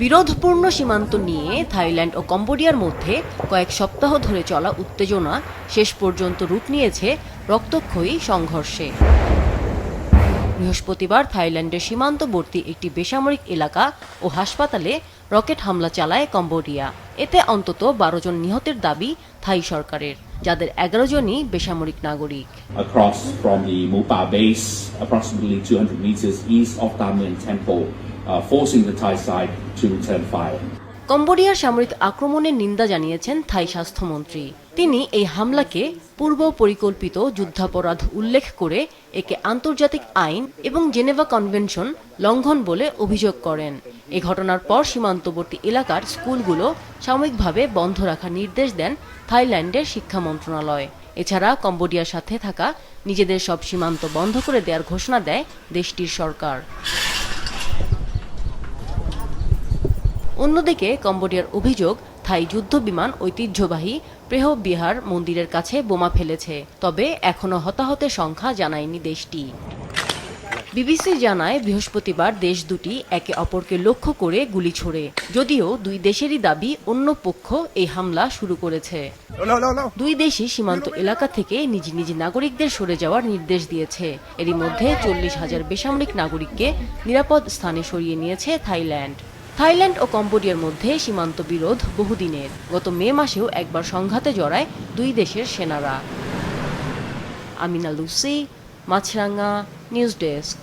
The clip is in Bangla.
বিরোধপূর্ণ সীমান্ত নিয়ে থাইল্যান্ড ও কম্বোডিয়ার মধ্যে কয়েক সপ্তাহ ধরে চলা উত্তেজনা শেষ পর্যন্ত রূপ নিয়েছে রক্তক্ষয়ী সংঘর্ষে। বৃহস্পতিবার থাইল্যান্ডের সীমান্তবর্তী একটি বেসামরিক এলাকা ও হাসপাতালে রকেট হামলা চালায় কম্বোডিয়া। এতে অন্তত 12 জন নিহতের দাবি থাই সরকারের, যাদের 11 জনই বেসামরিক নাগরিক। Across from the Mopa base, approximately 200 meters east of Damian Temple, forcing the Thai side to return fire. কম্বোডিয়ার সামরিক আক্রমণের নিন্দা জানিয়েছেন থাই স্বাস্থ্যমন্ত্রী। তিনি এই হামলাকে পূর্ব পরিকল্পিত যুদ্ধাপরাধ উল্লেখ করে একে আন্তর্জাতিক আইন এবং জেনেভা কনভেনশন লঙ্ঘন বলে অভিযোগ করেন। এ ঘটনার পর সীমান্তবর্তী এলাকার স্কুলগুলো সাময়িকভাবে বন্ধ রাখার নির্দেশ দেন থাইল্যান্ডের শিক্ষা মন্ত্রণালয়। এছাড়া কম্বোডিয়ার সাথে থাকা নিজেদের সব সীমান্ত বন্ধ করে দেওয়ার ঘোষণা দেয় দেশটির সরকার। অন্যদিকে কম্বোডিয়ার অভিযোগ, থাই যুদ্ধ বিমান ঐতিহ্যবাহী প্রেহ বিহার মন্দিরের কাছে বোমা ফেলেছে, তবে এখনও হতাহতের সংখ্যা জানায়নি দেশটি। বিবিসি জানায়, বৃহস্পতিবার দেশ দুটি একে অপরকে লক্ষ্য করে গুলি ছোড়ে, যদিও দুই দেশেরই দাবি অন্য পক্ষ এই হামলা শুরু করেছে। দুই দেশই সীমান্ত এলাকা থেকে নিজ নিজ নাগরিকদের সরে যাওয়ার নির্দেশ দিয়েছে। এরই মধ্যে 40,000 বেসামরিক নাগরিককে নিরাপদ স্থানে সরিয়ে নিয়েছে থাইল্যান্ড। থাইল্যান্ড ও কম্বোডিয়ার মধ্যে সীমান্ত বিরোধ বহুদিনের। গত মে মাসেও একবার সংঘাতে জড়ায় দুই দেশের সেনারা। আমিনা লুসি, মাছরাঙ্গা, নিউজ ডেস্ক।